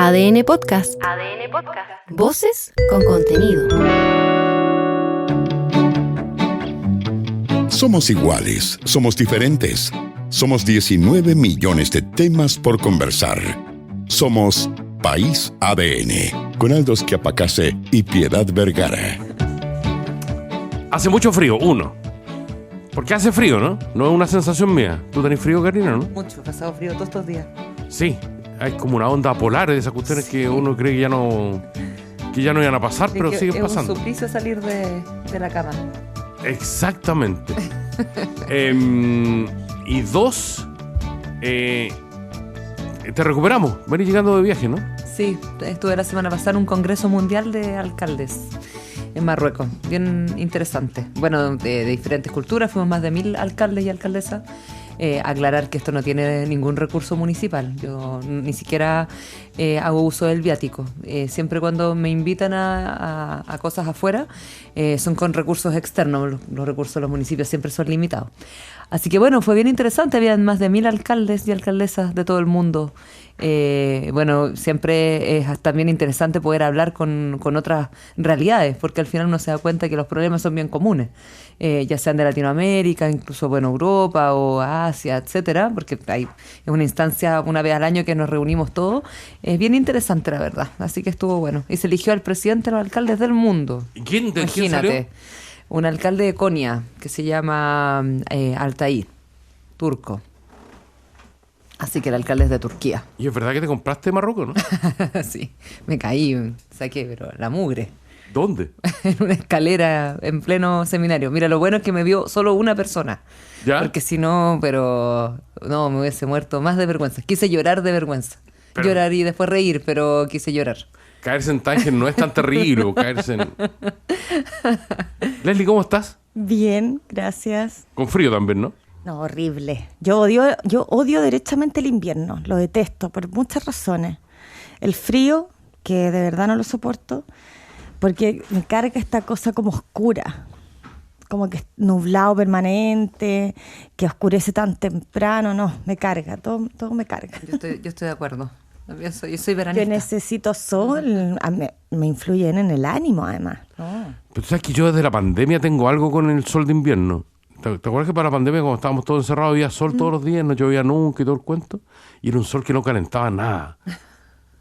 ADN Podcast. ADN Podcast. Voces con contenido. Somos iguales, somos diferentes. Somos 19 millones de temas por conversar. Somos País ADN, con Aldo Schiapacase y Piedad Vergara. Hace mucho frío, Porque hace frío, ¿no? No es una sensación mía. ¿Tú tenés frío, Karina, no? Mucho, he pasado frío todos estos días. Sí, hay como una onda polar de esas cuestiones que uno cree que ya no iban a pasar, pero siguen pasando. Es un suplicio salir de la cama. Exactamente. Y dos, te recuperamos. Venís llegando de viaje, ¿no? Sí, estuve la semana pasada en un congreso mundial de alcaldes en Marruecos, bien interesante. Bueno, de diferentes culturas, fuimos más de 1.000 alcaldes y alcaldesas. Aclarar que esto no tiene ningún recurso municipal. Yo ni siquiera hago uso del viático. Siempre cuando me invitan a cosas afuera, son con recursos externos. Los recursos de los municipios siempre son limitados. Así que bueno, fue bien interesante. Habían más de 1.000 alcaldes y alcaldesas de todo el mundo. Bueno, siempre es también interesante poder hablar con otras realidades, porque al final uno se da cuenta que los problemas son bien comunes, ya sean de Latinoamérica, incluso bueno, Europa o Asia, etcétera, porque es una instancia una vez al año que nos reunimos todos. Es bien interesante, la verdad. Así que estuvo bueno. Y se eligió al presidente de los alcaldes del mundo. ¿Quién Imagínate, salió? Un alcalde de Konya que se llama Altair, turco. Así que el alcalde es de Turquía. Y es verdad que te compraste Marruecos, ¿no? Sí, me caí, saqué, pero la mugre. ¿Dónde? En una escalera en pleno seminario. Mira, lo bueno es que me vio solo una persona. ¿Ya? Porque si no, no, me hubiese muerto más de vergüenza. Quise llorar de vergüenza. Pero- Llorar y después reír, pero quise llorar. Caerse en Tánger no es tan terrible. Caerse en... Leslie, ¿cómo estás? Bien, gracias. Con frío también, ¿no? No, horrible. Yo odio derechamente el invierno, lo detesto por muchas razones. El frío, que de verdad no lo soporto, porque me carga esta cosa como oscura, como que es nublado permanente, que oscurece tan temprano, no, me carga, todo me carga. Yo estoy de acuerdo. Yo soy Yo veranista. necesito sol, me influyen en el ánimo además. No. Pero tú sabes que yo desde la pandemia tengo algo con el sol de invierno. ¿Te acuerdas que para la pandemia, cuando estábamos todos encerrados, había sol todos los días, no llovía nunca y todo el cuento? Y era un sol que no calentaba nada.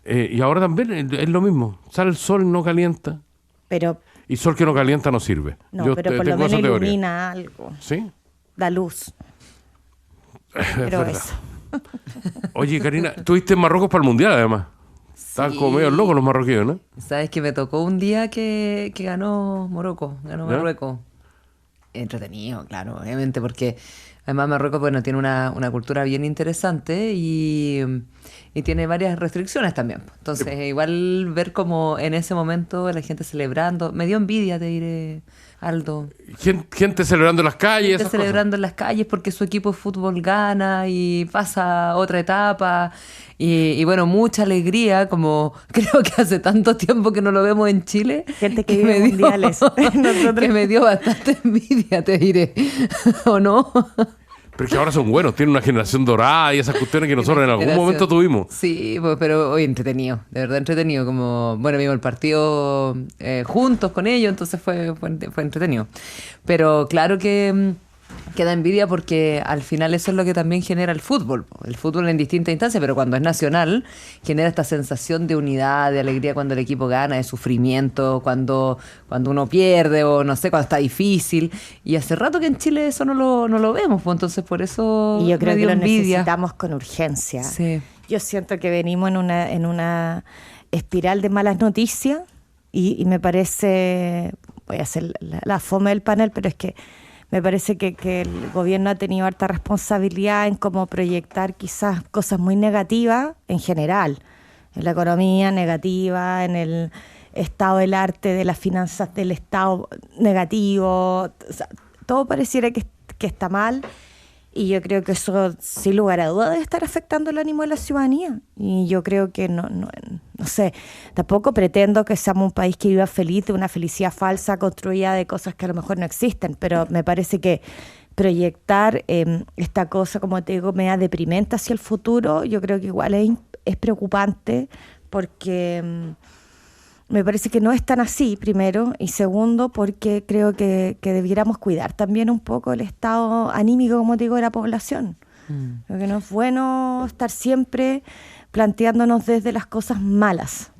Y ahora también es lo mismo. Sale el sol, no calienta. Pero Y sol que no calienta no sirve. no, Yo pero por lo tengo menos esa teoría. ilumina algo, ¿Sí? da luz. Es Pero verdad. eso. Oye, Karina, estuviste en Marruecos para el Mundial, además. Estaban Sí. como medio locos los marroquíes, ¿no? ¿Sabes que me tocó un día que ganó ganó ¿Ya? Marruecos? Entretenido, claro, obviamente, porque además Marruecos, bueno, tiene una cultura bien interesante y tiene varias restricciones también. Entonces, igual ver como en ese momento la gente celebrando, me dio envidia, te diré, Aldo. Gente celebrando en las calles. Gente esas celebrando en las calles porque su equipo de fútbol gana y pasa a otra etapa. Y bueno, mucha alegría, como creo que hace tanto tiempo que no lo vemos en Chile. Gente que vive mundiales. Nosotros- que me dio bastante envidia, te diré. ¿O no? cosas. Pero es que ahora son buenos, tienen una generación dorada y esas cuestiones que nosotros en algún Generación. momento tuvimos. Sí, pues, pero hoy entretenido, de verdad entretenido. Como, bueno, vimos el partido juntos con ellos, entonces fue entretenido. Pero claro que da envidia porque al final eso es lo que también genera el fútbol. El fútbol en distintas instancias, pero cuando es nacional, genera esta sensación de unidad, de alegría cuando el equipo gana, de sufrimiento, cuando uno pierde o no sé, cuando está difícil. Y hace rato que en Chile eso no lo vemos, pues entonces por eso Y yo creo me que dio lo envidia. necesitamos con urgencia. Sí. Yo siento que venimos en una espiral de malas noticias y me parece, voy a hacer la fome del panel, pero es que me parece que el gobierno ha tenido harta responsabilidad en cómo proyectar quizás cosas muy negativas en general, en la economía negativa, en el estado del arte, de las finanzas del Estado negativo. O sea, todo pareciera que está mal. Y yo creo que eso, sin lugar a dudas, debe estar afectando el ánimo de la ciudadanía. Y yo creo que no sé, tampoco pretendo que seamos un país que viva feliz, de una felicidad falsa construida de cosas que a lo mejor no existen, pero me parece que proyectar esta cosa, como te digo, media deprimente hacia el futuro, yo creo que igual es preocupante, porque me parece que no es tan así, primero, y segundo, porque creo que debiéramos cuidar también un poco el estado anímico, como te digo, de la población. Creo que no es bueno estar siempre planteándonos desde las cosas malas.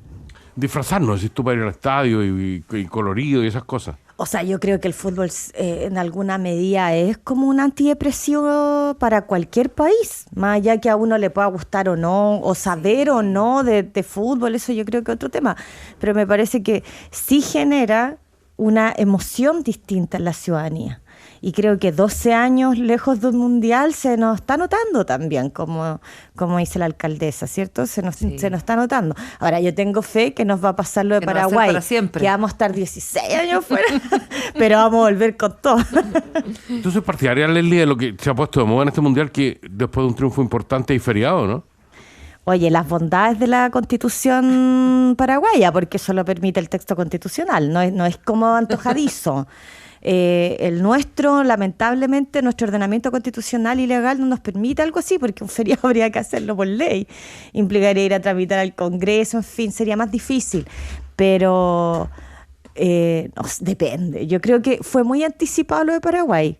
Disfrazarnos, si tú para ir al estadio y colorido y esas cosas. O sea, yo creo que el fútbol en alguna medida es como un antidepresivo para cualquier país, más allá que a uno le pueda gustar o no, o saber o no de fútbol, eso yo creo que es otro tema. Pero me parece que sí genera una emoción distinta en la ciudadanía. Y creo que 12 años lejos de un mundial se nos está notando también, como dice la alcaldesa, ¿cierto? Se nos está notando. Ahora, yo tengo fe que nos va a pasar lo de que Paraguay, para siempre. que vamos a estar 16 años fuera, pero vamos a volver con todo. Entonces, partidaria, Leslie, de lo que se ha puesto de moda en este mundial, que después de un triunfo importante hay feriado, ¿no? Oye, las bondades de la Constitución paraguaya, porque eso lo permite el texto constitucional, no es como antojadizo. El nuestro, lamentablemente, nuestro ordenamiento constitucional y legal no nos permite algo así, porque un feriado habría que hacerlo por ley. Implicaría ir a tramitar al Congreso, en fin, sería más difícil. Pero depende. Yo creo que fue muy anticipado lo de Paraguay.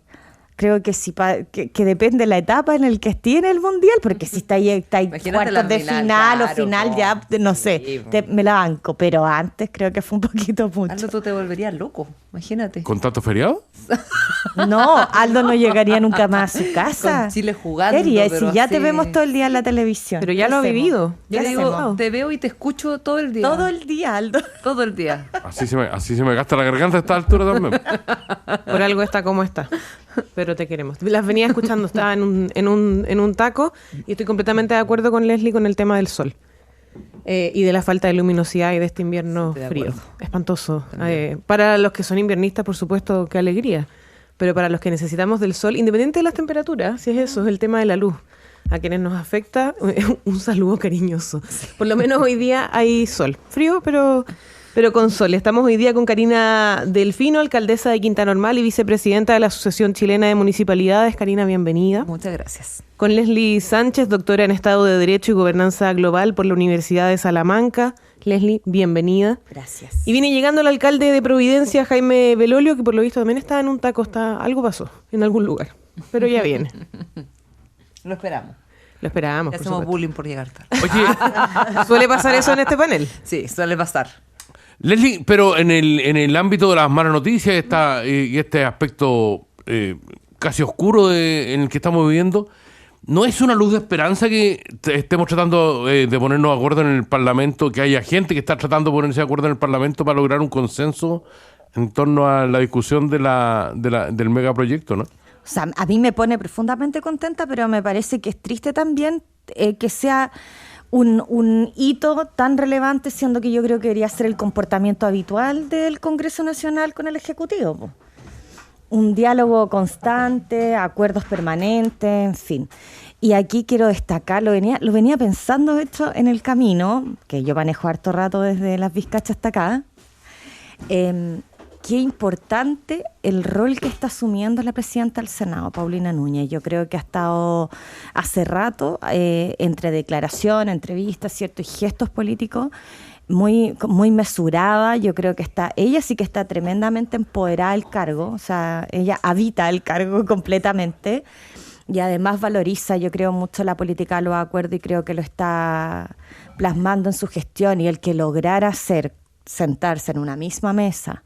Creo que sí, que depende de la etapa en la que esté el mundial, porque si está ahí cuartos de final o final, ya no sé, me la banco, pero antes creo que fue un poquito mucho. Aldo, tú te volverías loco, imagínate. ¿Con tanto feriado? No, Aldo no llegaría nunca más a su casa. Con Chile jugando. Si ya te vemos todo el día en la televisión. Pero ya lo ha vivido. Yo ¿Qué digo, hacemos? te veo y te escucho todo el día. Todo el día, Aldo. Todo el día. Así se me gasta la garganta a esta altura también. Por algo está como está. Pero te queremos. Las venía escuchando, estaba en un taco y estoy completamente de acuerdo con Leslie con el tema del sol. Y de la falta de luminosidad y de este invierno frío. Espantoso. Para los que son inviernistas, por supuesto, qué alegría. Pero para los que necesitamos del sol, independiente de las temperaturas, si es eso, es el tema de la luz. A quienes nos afecta, un saludo cariñoso. Por lo menos hoy día hay sol. Frío, pero con sol. Estamos hoy día con Karina Delfino, alcaldesa de Quinta Normal y vicepresidenta de la Asociación Chilena de Municipalidades. Karina, bienvenida. Muchas gracias. Con Leslie Sánchez, doctora en Estado de Derecho y Gobernanza Global por la Universidad de Salamanca. Leslie, bienvenida. Gracias. Y viene llegando el alcalde de Providencia, Jaime Belolio, que por lo visto también está en un taco, algo pasó en algún lugar, pero ya viene. Lo esperamos. Lo esperamos, por Hacemos supuesto. bullying por llegar tarde. Oye, ¿Suele pasar eso en este panel? Sí, suele pasar. Leslie, pero en el ámbito de las malas noticias y este aspecto casi oscuro en el que estamos viviendo, ¿no es una luz de esperanza que estemos tratando de ponernos de acuerdo en el Parlamento, que haya gente que está tratando de ponerse de acuerdo en el Parlamento para lograr un consenso en torno a la discusión del megaproyecto, ¿no? O sea, a mí me pone profundamente contenta, pero me parece que es triste también que sea un hito tan relevante, siendo que yo creo que debería ser el comportamiento habitual del Congreso Nacional con el Ejecutivo, po. Un diálogo constante, acuerdos permanentes, en fin. Y aquí quiero destacar, lo venía pensando, de hecho, en el camino, que yo manejo harto rato desde Las Vizcachas hasta acá. Qué importante el rol que está asumiendo la presidenta del Senado, Paulina Núñez. Yo creo que ha estado hace rato entre declaración, entrevistas, ¿cierto? Y gestos políticos muy mesurada. Yo creo que ella sí que está tremendamente empoderada del cargo, o sea, ella habita el cargo completamente y además valoriza, yo creo, mucho la política de los acuerdos y creo que lo está plasmando en su gestión, y el que lograra sentarse en una misma mesa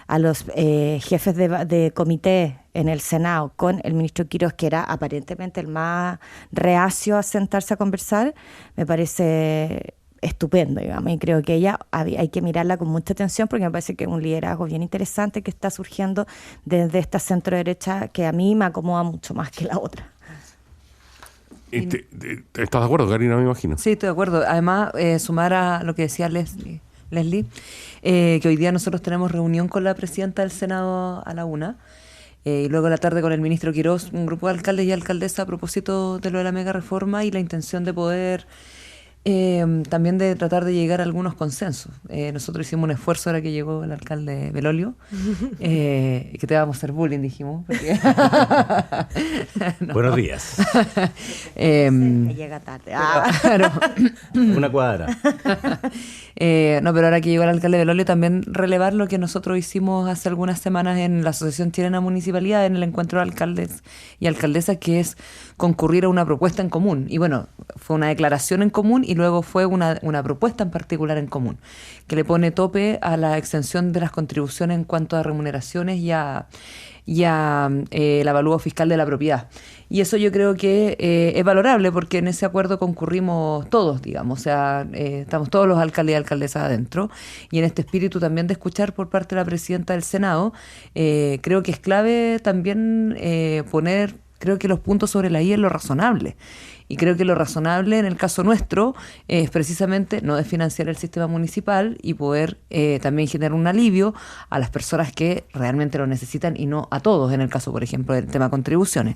a los jefes de comité en el Senado con el ministro Quirós, que era aparentemente el más reacio a sentarse a conversar, me parece estupendo, digamos, y creo que ella hay que mirarla con mucha atención, porque me parece que es un liderazgo bien interesante que está surgiendo desde esta centro derecha, que a mí me acomoda mucho más que la otra. ¿Estás de acuerdo, Karina, me imagino? Sí, estoy de acuerdo. Además, sumar a lo que decía Leslie, que hoy día nosotros tenemos reunión con la presidenta del Senado a la 1:00, y luego a la tarde con el ministro Quirós, un grupo de alcaldes y alcaldesas a propósito de lo de la mega reforma y la intención de poder también de tratar de llegar a algunos consensos. Nosotros hicimos un esfuerzo ahora que llegó el alcalde Belolio, que te vamos a hacer bullying, dijimos. Porque no. Buenos días. Llega tarde. Claro. Una cuadra. No, pero ahora que llegó el alcalde Belolio, también relevar lo que nosotros hicimos hace algunas semanas en la Asociación Chilena Municipalidad, en el encuentro de alcaldes y alcaldesas, que es concurrir a una propuesta en común. Y bueno, fue una declaración en común y luego fue una propuesta en particular en común, que le pone tope a la exención de las contribuciones en cuanto a remuneraciones y a el avalúo fiscal de la propiedad. Y eso yo creo que es valorable, porque en ese acuerdo concurrimos todos, digamos, o sea, estamos todos los alcaldes y alcaldesas adentro, y en este espíritu también de escuchar por parte de la presidenta del Senado, creo que es clave también poner, creo que los puntos sobre la I en lo razonable. Y creo que lo razonable en el caso nuestro es precisamente no desfinanciar el sistema municipal y poder también generar un alivio a las personas que realmente lo necesitan y no a todos, en el caso, por ejemplo, del tema contribuciones.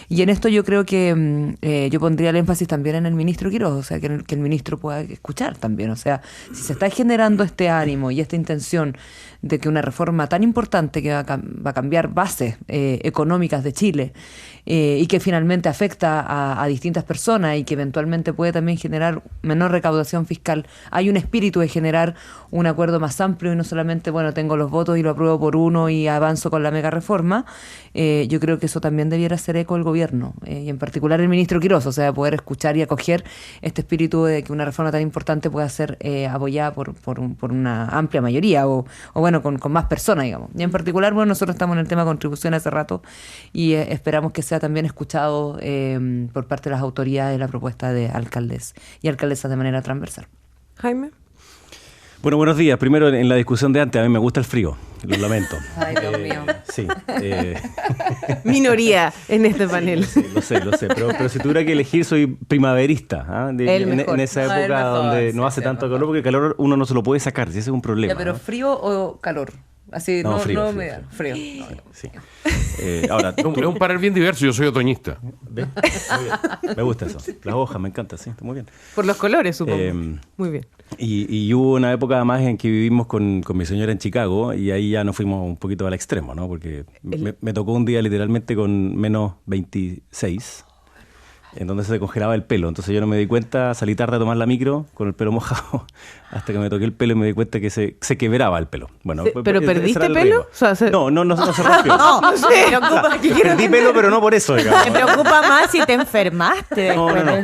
Y en esto yo creo que yo pondría el énfasis también en el ministro Quiroz, o sea, que el ministro pueda escuchar también. O sea, si se está generando este ánimo y esta intención de que una reforma tan importante que va a cambiar bases económicas de Chile y que finalmente afecta a distintas personas y que eventualmente puede también generar menor recaudación fiscal, hay un espíritu de generar un acuerdo más amplio y no solamente, bueno, tengo los votos y lo apruebo por uno y avanzo con la mega reforma. Yo creo que eso también debiera ser eco del gobierno y en particular el ministro Quiroz, o sea, poder escuchar y acoger este espíritu de que una reforma tan importante pueda ser apoyada por una amplia mayoría o bueno, con más personas, digamos. Y en particular, bueno, nosotros estamos en el tema de contribución hace rato y esperamos que sea también escuchado por parte de las autoridades de la propuesta de alcaldes y alcaldesas de manera transversal. Jaime. Bueno, buenos días. Primero, en la discusión de antes, a mí me gusta el frío, lo lamento. Ay, Dios mío. Sí. Minoría en este panel. Sí, lo sé. Pero si tuviera que elegir, soy primaverista. En esa época donde no hace tanto calor, porque el calor uno no se lo puede sacar, si ese es un problema. Ya, pero ¿frío o calor? Así, frío. Frío. Sí. Ahora, Es un panel bien diverso, yo soy otoñista. ¿ves? Muy bien. Me gusta eso. Las hojas, me encanta, sí, está muy bien. Por los colores, supongo. Muy bien. Y hubo una época además en que vivimos con mi señora en Chicago y ahí ya nos fuimos un poquito al extremo, ¿no? Porque me tocó un día literalmente con menos 26, en donde se congelaba el pelo. Entonces yo no me di cuenta, salí tarde a tomar la micro con el pelo mojado, hasta que me toqué el pelo y me di cuenta que se quebraba el pelo. Bueno, ¿pero perdiste pelo? O sea, No se rompió. No sé. Perdí pelo, pero no por eso, digamos. Me preocupa más si te enfermaste.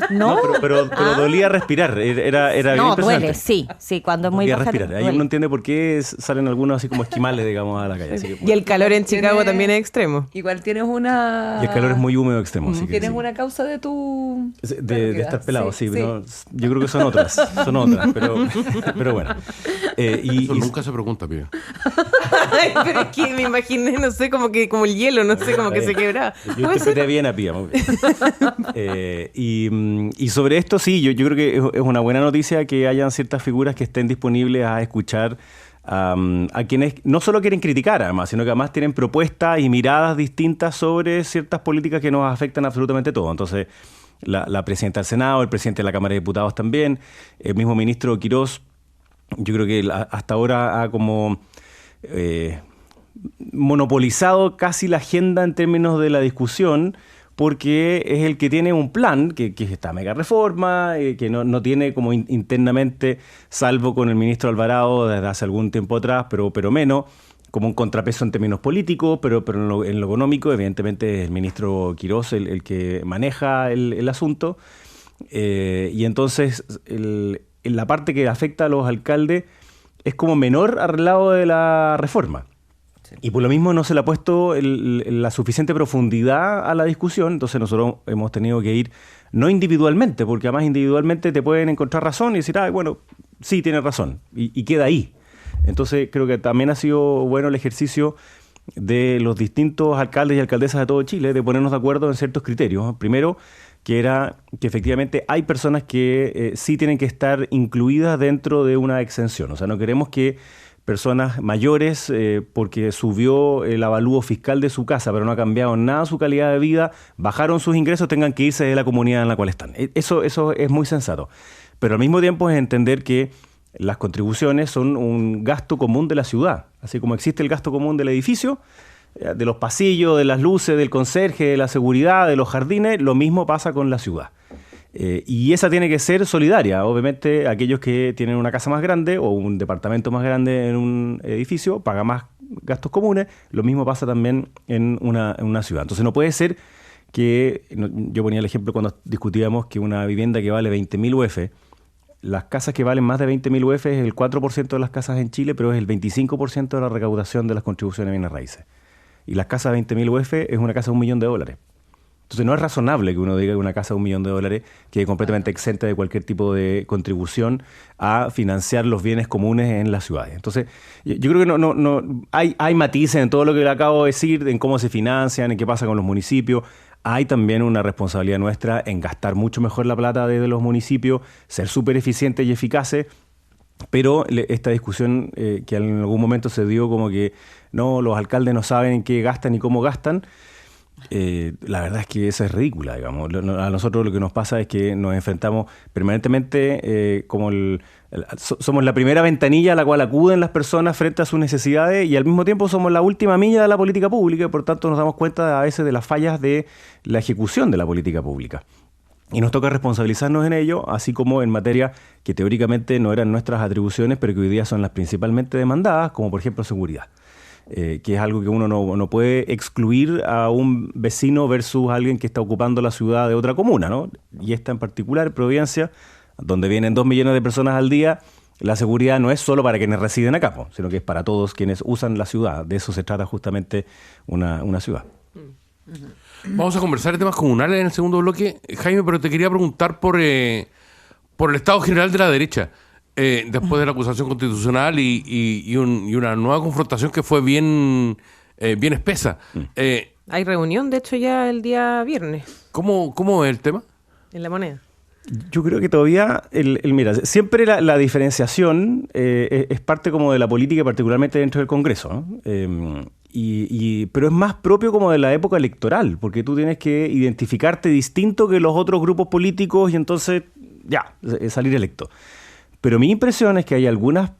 No, pero dolía respirar. Era bien No, impresionante. duele, sí, cuando es muy Dolía baja. respirar. Ahí duele. uno entiende por qué salen algunos así como esquimales, digamos, a la calle. Así que, y el calor en Chicago Tiene- también es extremo. Igual tienes una... y el calor es muy húmedo extremo. Así que, Tienes sí. una causa de tu... De estar pelado, sí. Sí. No, yo creo que son otras, pero bueno. Eso nunca se pregunta, pibe. Ay, pero es que me imaginé, no sé, como el hielo, no sé, como que se quebraba. Yo interpreté bien a Pía, muy bien. Y sobre esto sí, yo creo que es una buena noticia que hayan ciertas figuras que estén disponibles a escuchar a quienes no solo quieren criticar, además, sino que además tienen propuestas y miradas distintas sobre ciertas políticas que nos afectan absolutamente todo. Entonces, la presidenta del Senado, el presidente de la Cámara de Diputados también, el mismo ministro Quiroz, yo creo que hasta ahora ha como monopolizado casi la agenda en términos de la discusión, porque es el que tiene un plan, que es esta mega reforma, que no tiene como internamente, salvo con el ministro Alvarado desde hace algún tiempo atrás, pero menos, como un contrapeso en términos políticos, pero en lo económico, evidentemente es el ministro Quiroz el que maneja el asunto. Y entonces la parte que afecta a los alcaldes es como menor al lado de la reforma. Sí. Y por lo mismo no se le ha puesto la suficiente profundidad a la discusión, entonces nosotros hemos tenido que ir, no individualmente, porque además individualmente te pueden encontrar razón y decir, bueno, sí, tienes razón, y queda ahí. Entonces creo que también ha sido bueno el ejercicio de los distintos alcaldes y alcaldesas de todo Chile de ponernos de acuerdo en ciertos criterios. Primero, que era que efectivamente hay personas que sí tienen que estar incluidas dentro de una exención. O sea, no queremos que personas mayores, porque subió el avalúo fiscal de su casa, pero no ha cambiado nada su calidad de vida, bajaron sus ingresos, tengan que irse de la comunidad en la cual están. Eso es muy sensato. pero al mismo tiempo es entender que las contribuciones son un gasto común de la ciudad. Así como existe el gasto común del edificio, de los pasillos, de las luces, del conserje, de la seguridad, de los jardines, lo mismo pasa con la ciudad. Y esa tiene que ser solidaria. Obviamente, aquellos que tienen una casa más grande o un departamento más grande en un edificio pagan más gastos comunes. Lo mismo pasa también en una ciudad. Entonces, no puede ser que, yo ponía el ejemplo cuando discutíamos que una vivienda que vale 20.000 UF, las casas que valen más de 20.000 UF es el 4% de las casas en Chile, pero es el 25% de la recaudación de las contribuciones de bienes raíces. Y las casas de 20.000 UF es una casa de $1 millón. Entonces no es razonable que uno diga que una casa de $1 millón quede completamente exenta de cualquier tipo de contribución a financiar los bienes comunes en las ciudades. Entonces yo creo que no hay matices en todo lo que le acabo de decir, en cómo se financian, en qué pasa con los municipios. Hay también una responsabilidad nuestra en gastar mucho mejor la plata desde los municipios, ser súper eficientes y eficaces. Pero esta discusión que en algún momento se dio como que no, los alcaldes no saben en qué gastan y cómo gastan, la verdad es que esa es ridícula, digamos. A nosotros lo que nos pasa es que nos enfrentamos permanentemente somos la primera ventanilla a la cual acuden las personas frente a sus necesidades y al mismo tiempo somos la última milla de la política pública y por tanto nos damos cuenta a veces de las fallas de la ejecución de la política pública. Y nos toca responsabilizarnos en ello, así como en materia que teóricamente no eran nuestras atribuciones, pero que hoy día son las principalmente demandadas, como por ejemplo seguridad. Que es algo que uno no puede excluir a un vecino versus alguien que está ocupando la ciudad de otra comuna, ¿no? Y esta en particular, Providencia, donde vienen 2 millones de personas al día, la seguridad no es solo para quienes residen acá, sino que es para todos quienes usan la ciudad. De eso se trata justamente una ciudad. Vamos a conversar de temas comunales en el segundo bloque. Jaime, pero te quería preguntar por el estado general de la derecha. Después de la acusación constitucional y una nueva confrontación que fue bien espesa. Hay reunión, de hecho, ya el día viernes. ¿Cómo es el tema? En La Moneda. Yo creo que todavía, mira, siempre la diferenciación es parte como de la política, particularmente dentro del Congreso, ¿no? Pero es más propio como de la época electoral, porque tú tienes que identificarte distinto que los otros grupos políticos y entonces, salir electo. Pero mi impresión es que hay algunas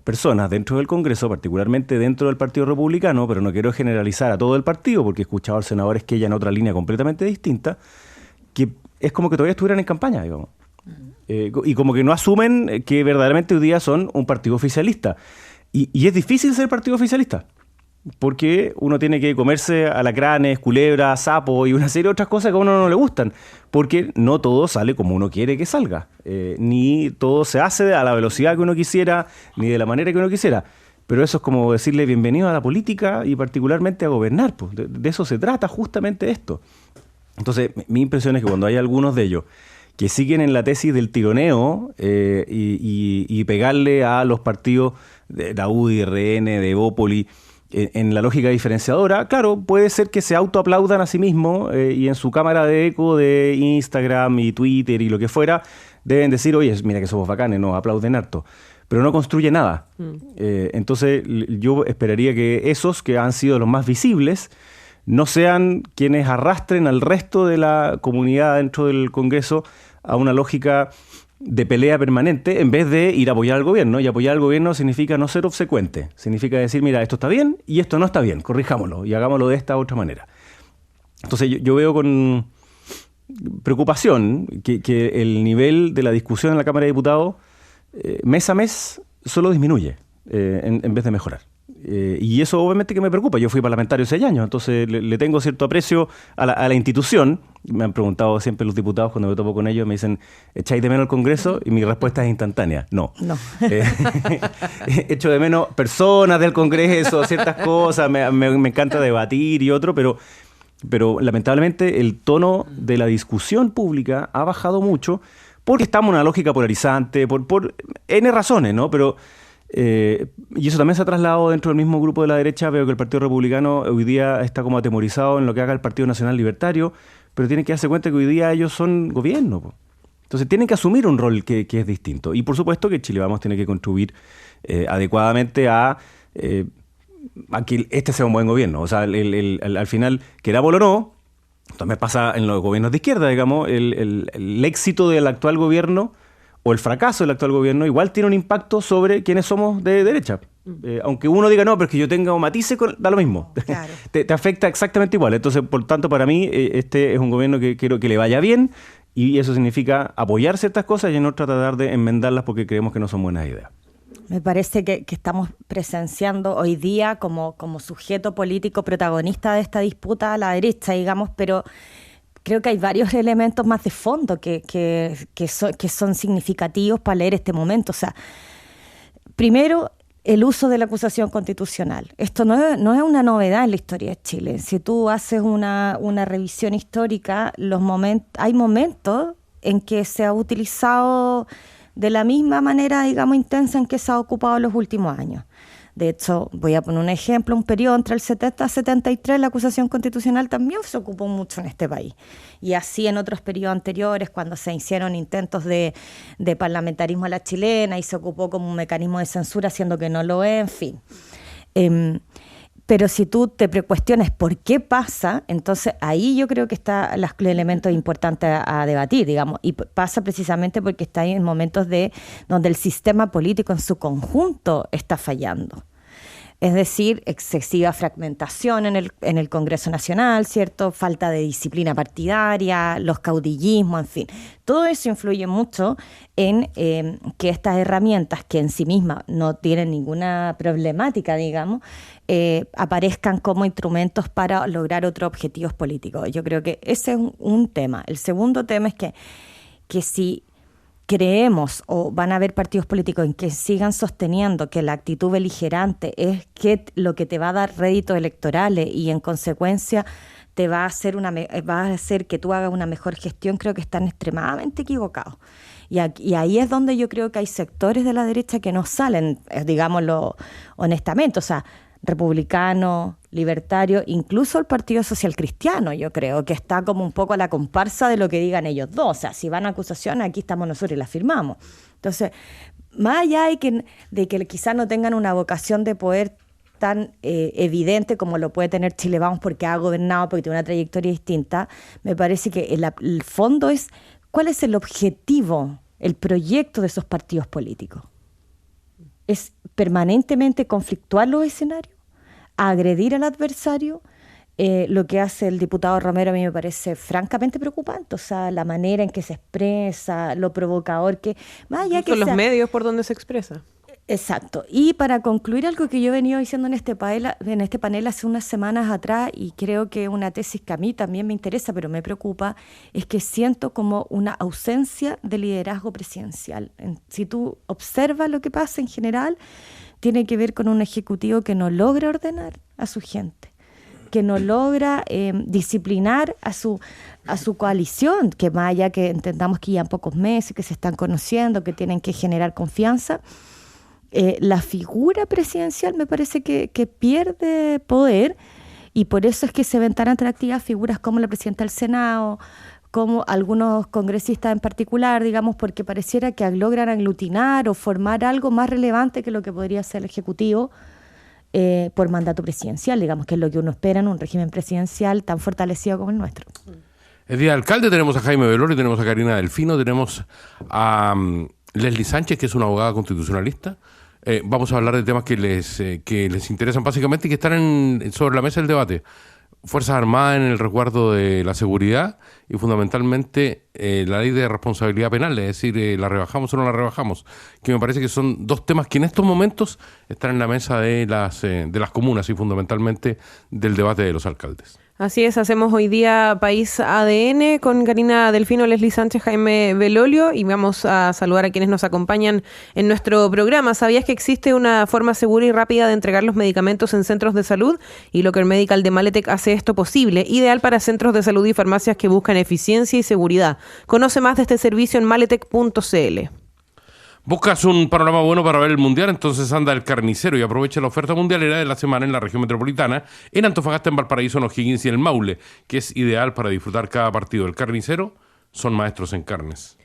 personas dentro del Congreso, particularmente dentro del Partido Republicano, pero no quiero generalizar a todo el partido, porque he escuchado a senadores que en otra línea completamente distinta, que es como que todavía estuvieran en campaña, digamos. Y como que no asumen que verdaderamente hoy día son un partido oficialista. Y es difícil ser partido oficialista, porque uno tiene que comerse alacranes, culebras, sapos y una serie de otras cosas que a uno no le gustan, porque no todo sale como uno quiere que salga, ni todo se hace a la velocidad que uno quisiera, ni de la manera que uno quisiera. Pero eso es como decirle bienvenido a la política y particularmente a gobernar, pues. De eso se trata justamente esto. Entonces, mi impresión es que cuando hay algunos de ellos que siguen en la tesis del tironeo y pegarle a los partidos de la UDI, RN, de Evópoli, en la lógica diferenciadora, claro, puede ser que se autoaplaudan a sí mismos y en su cámara de eco de Instagram y Twitter y lo que fuera, deben decir, oye, mira que somos bacanes, nos aplauden harto, pero no construye nada. Entonces yo esperaría que esos que han sido los más visibles no sean quienes arrastren al resto de la comunidad dentro del Congreso a una lógica de pelea permanente en vez de ir a apoyar al gobierno. Y apoyar al gobierno significa no ser obsecuente. Significa decir, mira, esto está bien y esto no está bien. Corrijámoslo y hagámoslo de esta u otra manera. Entonces yo veo con preocupación que el nivel de la discusión en la Cámara de Diputados mes a mes solo disminuye en vez de mejorar. Y eso obviamente que me preocupa. Yo fui parlamentario 6 años, entonces le tengo cierto aprecio a la institución. Me han preguntado siempre los diputados cuando me topo con ellos, me dicen, ¿echáis de menos el Congreso? Y mi respuesta es instantánea, no. Echo de menos personas del Congreso, ciertas cosas, me encanta debatir y otro, pero lamentablemente el tono de la discusión pública ha bajado mucho porque estamos en una lógica polarizante, por N razones, ¿no? Pero y eso también se ha trasladado dentro del mismo grupo de la derecha. Veo que el Partido Republicano hoy día está como atemorizado en lo que haga el Partido Nacional Libertario, pero tienen que darse cuenta que hoy día ellos son gobierno, po. Entonces tienen que asumir un rol que es distinto. Y por supuesto que Chile Vamos tiene que contribuir adecuadamente a que este sea un buen gobierno. O sea, al final, querámoslo o no, también pasa en los gobiernos de izquierda, digamos, el éxito del actual gobierno o el fracaso del actual gobierno igual tiene un impacto sobre quienes somos de derecha. Aunque uno diga, no, pero es que yo tenga matices, da lo mismo. Claro. te afecta exactamente igual. Entonces, por tanto, para mí, este es un gobierno que quiero que le vaya bien, y eso significa apoyar ciertas cosas y en otras tratar de enmendarlas porque creemos que no son buenas ideas. Me parece que estamos presenciando hoy día como sujeto político protagonista de esta disputa a la derecha, digamos, pero creo que hay varios elementos más de fondo que son significativos para leer este momento. O sea, primero, el uso de la acusación constitucional. Esto no es una novedad en la historia de Chile. Si tú haces una revisión histórica, hay momentos en que se ha utilizado de la misma manera, digamos, intensa en que se ha ocupado en los últimos años. De hecho, voy a poner un ejemplo, un periodo entre el 70 y 73, la acusación constitucional también se ocupó mucho en este país. Y así en otros periodos anteriores, cuando se hicieron intentos de parlamentarismo a la chilena y se ocupó como un mecanismo de censura, siendo que no lo es, en fin. Pero si tú te cuestionas por qué pasa, entonces ahí yo creo que está los elementos importantes a debatir, digamos, y pasa precisamente porque está en momentos donde el sistema político en su conjunto está fallando. Es decir, excesiva fragmentación en el Congreso Nacional, ¿cierto? Falta de disciplina partidaria, los caudillismos, en fin. Todo eso influye mucho en que estas herramientas, que en sí mismas no tienen ninguna problemática, digamos, aparezcan como instrumentos para lograr otros objetivos políticos. Yo creo que ese es un tema. El segundo tema es que si creemos o van a haber partidos políticos en que sigan sosteniendo que la actitud beligerante es lo que te va a dar réditos electorales y en consecuencia te va a hacer que tú hagas una mejor gestión, creo que están extremadamente equivocados. Y ahí es donde yo creo que hay sectores de la derecha que no salen, digámoslo honestamente, o sea, republicano, libertario, incluso el Partido Social Cristiano, yo creo que está como un poco a la comparsa de lo que digan ellos dos. O sea, si van a acusaciones, aquí estamos nosotros y las firmamos. Entonces, más allá de que quizás no tengan una vocación de poder tan evidente como lo puede tener Chile Vamos porque ha gobernado, porque tiene una trayectoria distinta, me parece que el fondo es cuál es el objetivo, el proyecto de esos partidos políticos. ¿Es permanentemente conflictuar los escenarios? ¿Agredir al adversario? Lo que hace el diputado Romero a mí me parece francamente preocupante. O sea, la manera en que se expresa, lo provocador que... Son los medios por donde se expresa. Exacto. Y para concluir algo que yo he venido diciendo en este panel hace unas semanas atrás, y creo que es una tesis que a mí también me interesa, pero me preocupa, es que siento como una ausencia de liderazgo presidencial. Si tú observas lo que pasa en general, tiene que ver con un ejecutivo que no logra ordenar a su gente, que no logra disciplinar a su coalición, que más allá que entendamos que ya en pocos meses, que se están conociendo, que tienen que generar confianza. La figura presidencial me parece que pierde poder, y por eso es que se ven tan atractivas figuras como la presidenta del Senado, como algunos congresistas en particular, digamos, porque pareciera que logran aglutinar o formar algo más relevante que lo que podría ser el Ejecutivo por mandato presidencial, digamos, que es lo que uno espera en un régimen presidencial tan fortalecido como el nuestro. El día del alcalde tenemos a Jaime Velorio, tenemos a Karina Delfino, tenemos a Leslie Sánchez, que es una abogada constitucionalista. Vamos a hablar de temas que les interesan básicamente y que están sobre la mesa del debate. Fuerzas Armadas en el resguardo de la seguridad y fundamentalmente la ley de responsabilidad penal, es decir, ¿la rebajamos o no la rebajamos? Que me parece que son dos temas que en estos momentos están en la mesa de las comunas y fundamentalmente del debate de los alcaldes. Así es, hacemos hoy día País ADN con Karina Delfino, Leslie Sánchez, Jaime Belolio, y vamos a saludar a quienes nos acompañan en nuestro programa. ¿Sabías que existe una forma segura y rápida de entregar los medicamentos en centros de salud? Y Locker Medical de Maletec hace esto posible, ideal para centros de salud y farmacias que buscan eficiencia y seguridad. Conoce más de este servicio en maletec.cl. ¿Buscas un panorama bueno para ver el Mundial? Entonces anda al Carnicero y aprovecha la oferta mundialera de la semana en la región metropolitana, en Antofagasta, en Valparaíso, en O'Higgins y en el Maule, que es ideal para disfrutar cada partido. El Carnicero son maestros en carnes.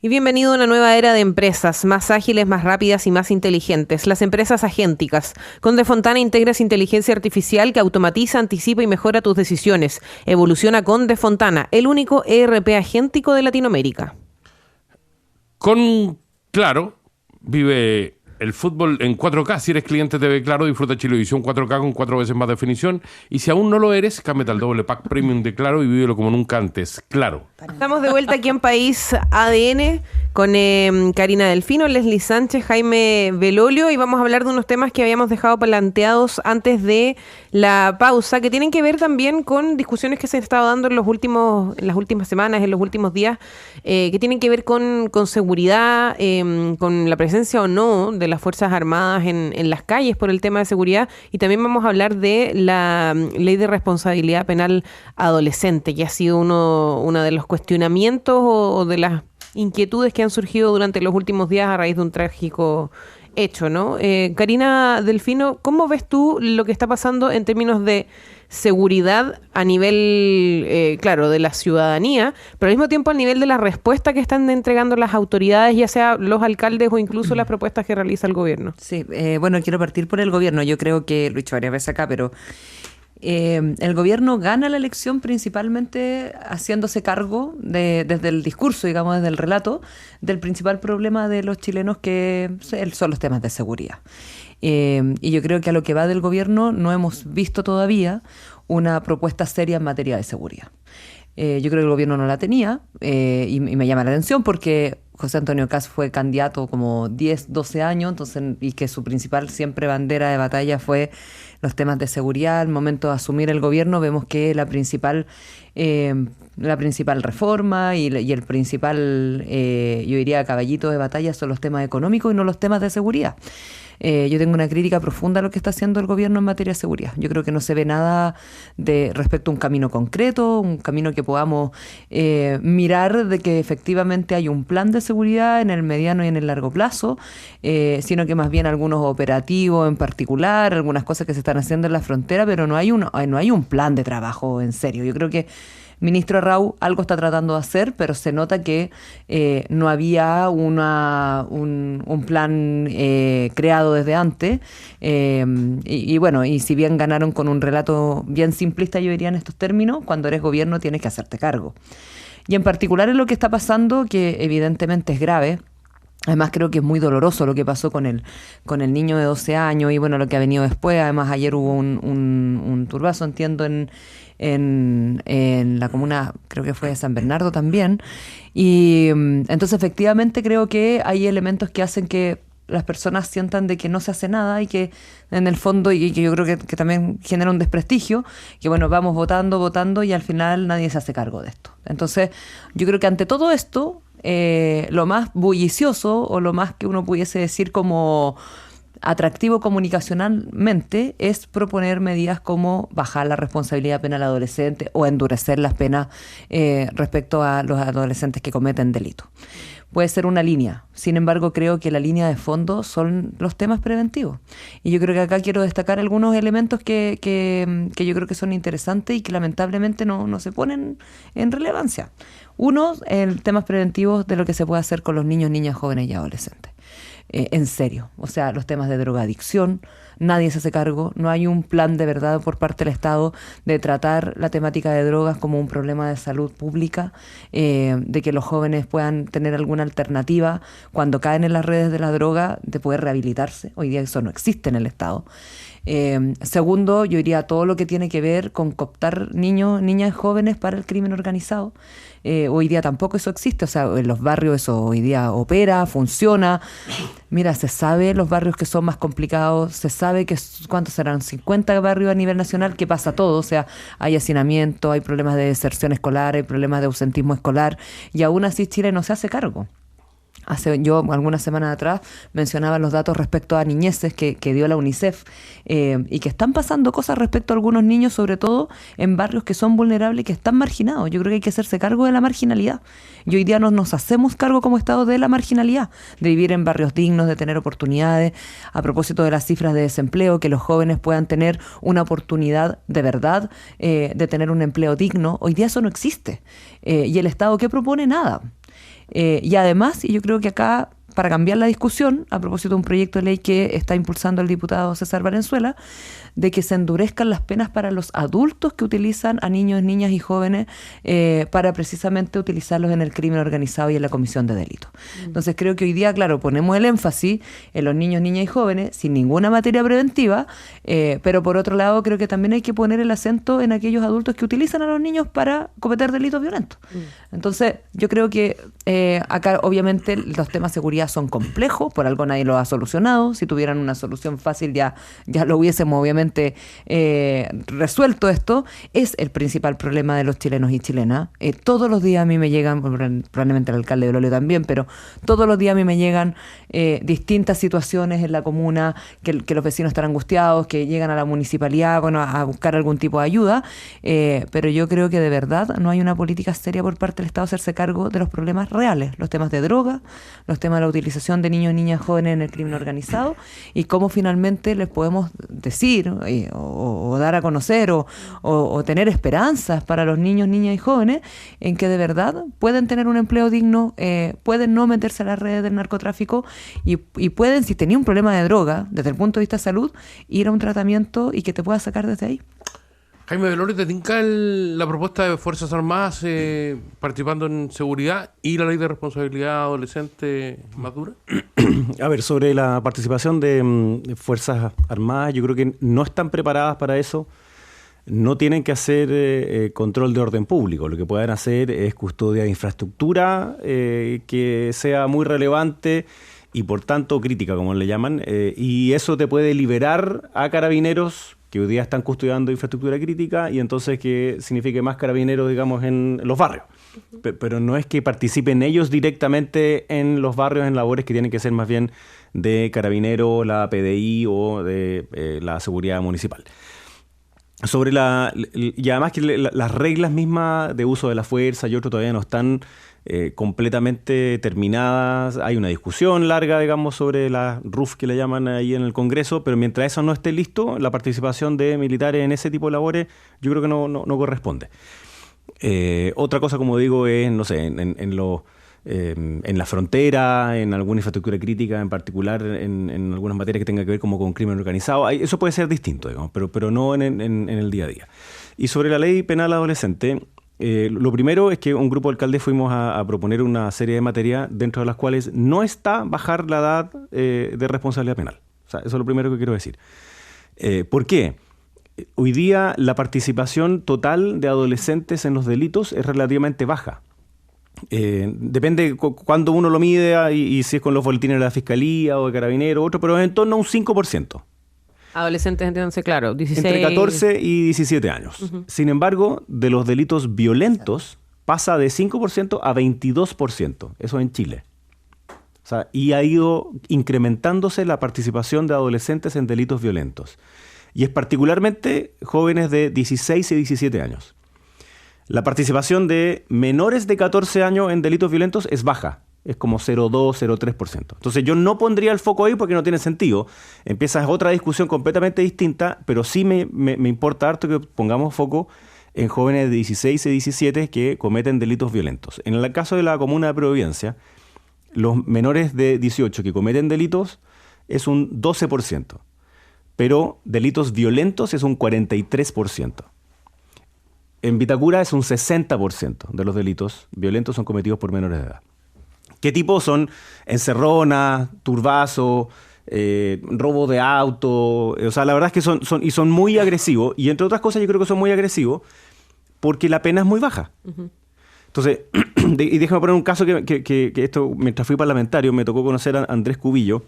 Y bienvenido a una nueva era de empresas, más ágiles, más rápidas y más inteligentes. Las empresas agénticas. Con Defontana integras inteligencia artificial que automatiza, anticipa y mejora tus decisiones. Evoluciona con Defontana, el único ERP agéntico de Latinoamérica. Con Claro, vive el fútbol en 4K. Si eres cliente TV Claro, disfruta Chilevisión 4K con 4 veces más definición. Y si aún no lo eres, cámbiate al doble pack premium de Claro y vívelo como nunca antes. Claro. Estamos de vuelta aquí en País ADN con Karina Delfino, Leslie Sánchez, Jaime Belolio, y vamos a hablar de unos temas que habíamos dejado planteados antes de la pausa, que tienen que ver también con discusiones que se han estado dando en las últimas semanas, en los últimos días, que tienen que ver con seguridad, con la presencia o no de las Fuerzas Armadas en las calles por el tema de seguridad, y también vamos a hablar de la ley de responsabilidad penal adolescente, que ha sido uno de los cuestionamientos o de las inquietudes que han surgido durante los últimos días a raíz de un trágico hecho, ¿no? Karina Delfino, ¿cómo ves tú lo que está pasando en términos de seguridad a nivel, claro, de la ciudadanía, pero al mismo tiempo al nivel de la respuesta que están entregando las autoridades, ya sea los alcaldes o incluso las propuestas que realiza el gobierno? Sí, bueno, quiero partir por el gobierno. Yo creo que lo he dicho varias veces acá, pero el gobierno gana la elección principalmente haciéndose cargo desde el discurso, digamos, desde el relato, del principal problema de los chilenos, que son los temas de seguridad. Y yo creo que a lo que va del gobierno no hemos visto todavía una propuesta seria en materia de seguridad. Yo creo que el gobierno no la tenía, y me llama la atención porque José Antonio Kast fue candidato como 10, 12 años, entonces, y que su principal siempre bandera de batalla fue los temas de seguridad. Al momento de asumir el gobierno vemos que la principal reforma y el principal, yo diría, caballito de batalla son los temas económicos y no los temas de seguridad. Yo tengo una crítica profunda a lo que está haciendo el gobierno en materia de seguridad. Yo creo que no se ve nada respecto a un camino concreto, un camino que podamos mirar de que efectivamente hay un plan de seguridad en el mediano y en el largo plazo, sino que más bien algunos operativos en particular, algunas cosas que se están haciendo en la frontera, pero no hay un plan de trabajo en serio. Yo creo que ministro Arrau algo está tratando de hacer, pero se nota que no había un plan creado desde antes. Y bueno, y si bien ganaron con un relato bien simplista, yo diría en estos términos, cuando eres gobierno tienes que hacerte cargo. Y en particular en lo que está pasando, que evidentemente es grave. Además creo que es muy doloroso lo que pasó con el niño de 12 años y bueno, lo que ha venido después. Además ayer hubo un turbazo, entiendo, en la comuna, creo que fue de San Bernardo también. Y entonces efectivamente creo que hay elementos que hacen que las personas sientan de que no se hace nada y que en el fondo, y que yo creo que también genera un desprestigio, que bueno, vamos votando y al final nadie se hace cargo de esto. Entonces yo creo que ante todo esto, lo más bullicioso o lo más que uno pudiese decir como atractivo comunicacionalmente es proponer medidas como bajar la responsabilidad penal adolescente o endurecer las penas respecto a los adolescentes que cometen delitos. Puede ser una línea, sin embargo creo que la línea de fondo son los temas preventivos. Y yo creo que acá quiero destacar algunos elementos que yo creo que son interesantes y que lamentablemente no se ponen en relevancia. Uno, el temas preventivos de lo que se puede hacer con los niños, niñas, jóvenes y adolescentes. En serio, o sea, los temas de drogadicción, nadie se hace cargo, no hay un plan de verdad por parte del Estado de tratar la temática de drogas como un problema de salud pública, de que los jóvenes puedan tener alguna alternativa cuando caen en las redes de la droga, de poder rehabilitarse. Hoy día eso no existe en el Estado. Segundo, yo diría todo lo que tiene que ver con cooptar niños, niñas, jóvenes para el crimen organizado. Hoy día tampoco eso existe, o sea, en los barrios eso hoy día opera, funciona. Mira, se sabe los barrios que son más complicados, se sabe que cuántos serán, 50 barrios a nivel nacional, que pasa todo, o sea, hay hacinamiento, hay problemas de deserción escolar, hay problemas de ausentismo escolar, y aún así Chile no se hace cargo. Yo algunas semanas atrás mencionaba los datos respecto a niñeces que dio la UNICEF y que están pasando cosas respecto a algunos niños, sobre todo en barrios que son vulnerables y que están marginados. Yo creo que hay que hacerse cargo de la marginalidad. Y hoy día nos hacemos cargo como Estado de la marginalidad, de vivir en barrios dignos, de tener oportunidades. A propósito de las cifras de desempleo, que los jóvenes puedan tener una oportunidad de verdad de tener un empleo digno. Hoy día eso no existe. ¿Y el Estado qué propone? Nada. Y además, y yo creo que acá para cambiar la discusión, a propósito de un proyecto de ley que está impulsando el diputado César Valenzuela, de que se endurezcan las penas para los adultos que utilizan a niños, niñas y jóvenes para precisamente utilizarlos en el crimen organizado y en la comisión de delitos. Entonces creo que hoy día, claro, ponemos el énfasis en los niños, niñas y jóvenes sin ninguna materia preventiva, pero por otro lado creo que también hay que poner el acento en aquellos adultos que utilizan a los niños para cometer delitos violentos. Entonces yo creo que acá obviamente los temas de seguridad son complejos, por algo nadie lo ha solucionado. Si tuvieran una solución fácil ya lo hubiésemos obviamente resuelto esto. Es el principal problema de los chilenos y chilenas. Todos los días a mí me llegan, probablemente el alcalde de Lolio también, pero todos los días a mí me llegan distintas situaciones en la comuna, que los vecinos están angustiados, que llegan a la municipalidad, bueno, a buscar algún tipo de ayuda, pero yo creo que de verdad no hay una política seria por parte del Estado hacerse cargo de los problemas reales, los temas de droga, los temas de la utilización de niños, niñas, jóvenes en el crimen organizado, y cómo finalmente les podemos decir o dar a conocer o tener esperanzas para los niños, niñas y jóvenes en que de verdad pueden tener un empleo digno, pueden no meterse a las redes del narcotráfico y pueden, si tenía un problema de droga desde el punto de vista de salud, ir a un tratamiento y que te pueda sacar desde ahí. Jaime Belolio, ¿te tinca la propuesta de Fuerzas Armadas participando en seguridad y la ley de responsabilidad adolescente más dura? A ver, sobre la participación de Fuerzas Armadas, yo creo que no están preparadas para eso. No tienen que hacer control de orden público. Lo que pueden hacer es custodia de infraestructura que sea muy relevante y por tanto crítica, como le llaman. Y eso te puede liberar a carabineros que hoy día están custodiando infraestructura crítica y entonces que signifique más carabineros, digamos, en los barrios. Pero no es que participen ellos directamente en los barrios en labores que tienen que ser más bien de carabinero, la PDI o de la seguridad municipal. Sobre y además que las reglas mismas de uso de la fuerza y otro todavía no están completamente terminadas. Hay una discusión larga, digamos, sobre la RUF que le llaman ahí en el Congreso, pero mientras eso no esté listo, la participación de militares en ese tipo de labores yo creo que no corresponde. Otra cosa, como digo, es, no sé, en la frontera, en alguna infraestructura crítica, en particular en algunas materias que tengan que ver como con crimen organizado. Eso puede ser distinto, digamos, pero no en el día a día. Y sobre la ley penal adolescente, lo primero es que un grupo de alcaldes fuimos a proponer una serie de materias dentro de las cuales no está bajar la edad de responsabilidad penal. O sea, eso es lo primero que quiero decir. ¿Por qué? Hoy día la participación total de adolescentes en los delitos es relativamente baja. Depende cuándo uno lo mide y si es con los boletines de la Fiscalía o de Carabineros, otro, pero en torno a un 5%. Adolescentes, entiéndanse, claro, 16... Entre 14 y 17 años. Uh-huh. Sin embargo, de los delitos violentos pasa de 5% a 22%. Eso en Chile. O sea, y ha ido incrementándose la participación de adolescentes en delitos violentos. Y es particularmente jóvenes de 16 y 17 años. La participación de menores de 14 años en delitos violentos es baja. Es como 0,2, 0,3%. Entonces yo no pondría el foco ahí porque no tiene sentido. Empieza otra discusión completamente distinta, pero sí me importa harto que pongamos foco en jóvenes de 16 y 17 que cometen delitos violentos. En el caso de la comuna de Providencia, los menores de 18 que cometen delitos es un 12%, pero delitos violentos es un 43%. En Vitacura es un 60% de los delitos violentos son cometidos por menores de edad. ¿Qué tipo son? Encerronas, turbazo, robo de auto. O sea, la verdad es que son muy agresivos. Y entre otras cosas yo creo que son muy agresivos porque la pena es muy baja. Uh-huh. Entonces, y déjame poner un caso que esto, mientras fui parlamentario, me tocó conocer a Andrés Cubillo,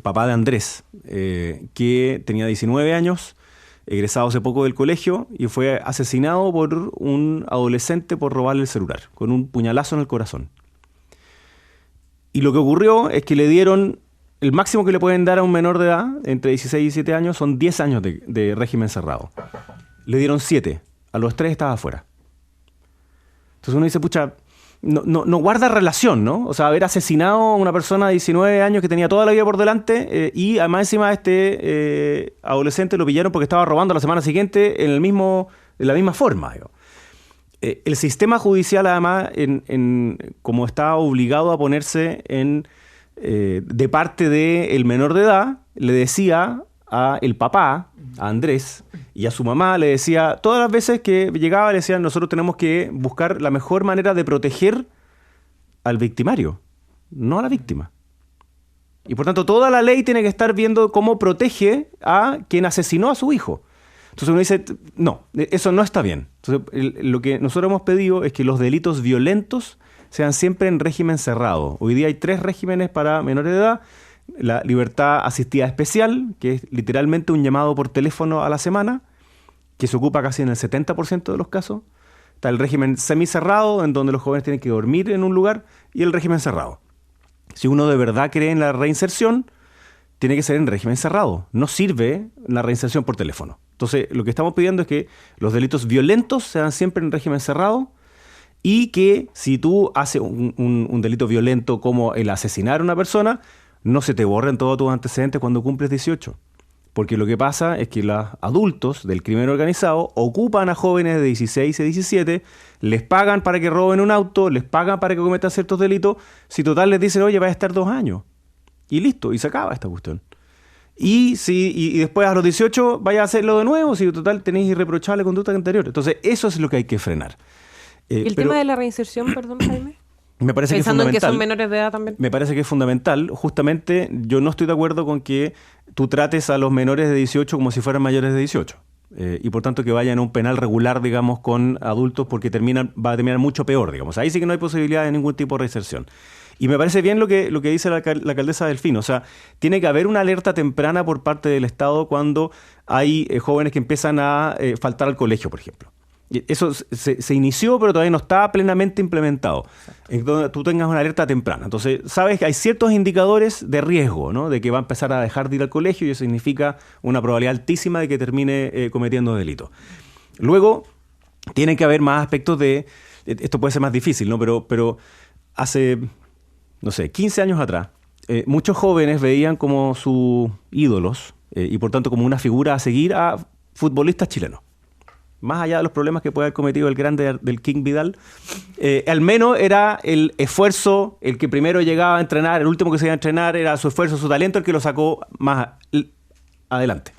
papá de Andrés, que tenía 19 años, egresado hace poco del colegio y fue asesinado por un adolescente por robarle el celular, con un puñalazo en el corazón. Y lo que ocurrió es que le dieron, el máximo que le pueden dar a un menor de edad, entre 16 y 17 años, son 10 años de régimen cerrado. Le dieron 7, a los 3 estaba afuera. Entonces uno dice, pucha, no guarda relación, ¿no? O sea, haber asesinado a una persona de 19 años que tenía toda la vida por delante y además encima adolescente lo pillaron porque estaba robando la semana siguiente de la misma forma, digo. el sistema judicial, además, como está obligado a ponerse de parte del menor de edad, le decía a el papá, a Andrés, y a su mamá, le decía, todas las veces que llegaba, le decían, nosotros tenemos que buscar la mejor manera de proteger al victimario, no a la víctima. Y por tanto, toda la ley tiene que estar viendo cómo protege a quien asesinó a su hijo. Entonces uno dice, no, eso no está bien. Entonces, lo que nosotros hemos pedido es que los delitos violentos sean siempre en régimen cerrado. Hoy día hay 3 regímenes para menores de edad. La libertad asistida especial, que es literalmente un llamado por teléfono a la semana, que se ocupa casi en el 70% de los casos. Está el régimen semicerrado, en donde los jóvenes tienen que dormir en un lugar, y el régimen cerrado. Si uno de verdad cree en la reinserción, tiene que ser en régimen cerrado. No sirve la reinserción por teléfono. Entonces, lo que estamos pidiendo es que los delitos violentos sean siempre en régimen cerrado y que si tú haces un delito violento como el asesinar a una persona, no se te borren todos tus antecedentes cuando cumples 18. Porque lo que pasa es que los adultos del crimen organizado ocupan a jóvenes de 16 y 17, les pagan para que roben un auto, les pagan para que cometan ciertos delitos, si total les dicen, oye, vas a estar 2 años. Y listo, y se acaba esta cuestión. Y después a los 18 vaya a hacerlo de nuevo, si total tenéis irreprochable conducta anterior. Entonces, eso es lo que hay que frenar. ¿Y el tema de la reinserción, perdón, Jaime? Me parece Pensando que es fundamental. en que son menores de edad también. Me parece que es fundamental. Justamente, yo no estoy de acuerdo con que tú trates a los menores de 18 como si fueran mayores de 18. Y por tanto que vayan a un penal regular, digamos, con adultos, porque va a terminar mucho peor, digamos. Ahí sí que no hay posibilidad de ningún tipo de reinserción. Y me parece bien lo que dice la alcaldesa Delfino. O sea, tiene que haber una alerta temprana por parte del Estado cuando hay jóvenes que empiezan a faltar al colegio, por ejemplo. Eso se inició, pero todavía no está plenamente implementado. En donde tú tengas una alerta temprana. Entonces, sabes que hay ciertos indicadores de riesgo, ¿no? De que va a empezar a dejar de ir al colegio y eso significa una probabilidad altísima de que termine cometiendo delitos. Luego, tiene que haber más aspectos esto puede ser más difícil, ¿no? Pero hace, no sé, 15 años atrás, muchos jóvenes veían como sus ídolos y por tanto como una figura a seguir a futbolistas chilenos. Más allá de los problemas que puede haber cometido el grande del King Vidal, al menos era el esfuerzo, el que primero llegaba a entrenar, el último que se iba a entrenar, era su esfuerzo, su talento, el que lo sacó más adelante.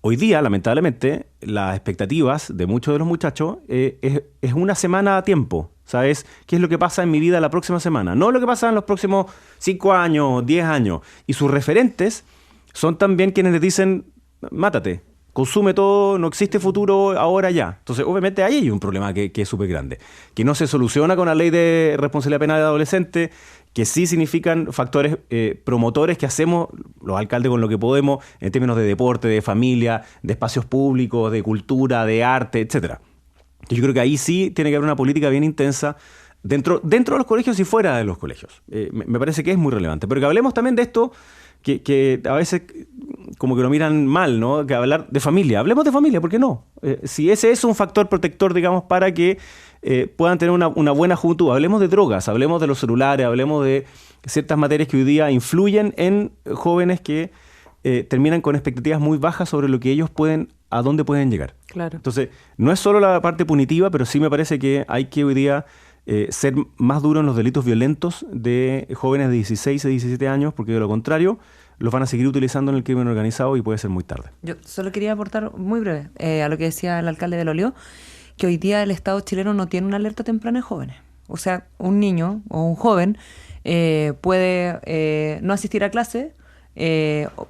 Hoy día, lamentablemente, las expectativas de muchos de los muchachos es una semana a tiempo. ¿Sabes qué es lo que pasa en mi vida la próxima semana? No lo que pasa en los próximos 5 años, 10 años. Y sus referentes son también quienes les dicen, mátate. Consume todo, no existe futuro, ahora ya. Entonces, obviamente, ahí hay un problema que es súper grande, que no se soluciona con la ley de responsabilidad penal de adolescente, que sí significan factores promotores que hacemos los alcaldes con lo que podemos en términos de deporte, de familia, de espacios públicos, de cultura, de arte, etcétera. Yo creo que ahí sí tiene que haber una política bien intensa dentro de los colegios y fuera de los colegios. Me parece que es muy relevante. Pero que hablemos también de esto, que a veces como que lo miran mal, ¿no? Que hablar de familia. Hablemos de familia, ¿por qué no? Si ese es un factor protector, digamos, para que puedan tener una buena juventud. Hablemos de drogas, hablemos de los celulares, hablemos de ciertas materias que hoy día influyen en jóvenes que terminan con expectativas muy bajas sobre lo que ellos a dónde pueden llegar. Claro. Entonces, no es solo la parte punitiva, pero sí me parece que hay que hoy día ser más duro en los delitos violentos de jóvenes de 16 y 17 años, porque de lo contrario los van a seguir utilizando en el crimen organizado y puede ser muy tarde. Yo solo quería aportar muy breve a lo que decía el alcalde de Lolió, que hoy día el Estado chileno no tiene una alerta temprana en jóvenes. O sea, un niño o un joven puede no asistir a clase.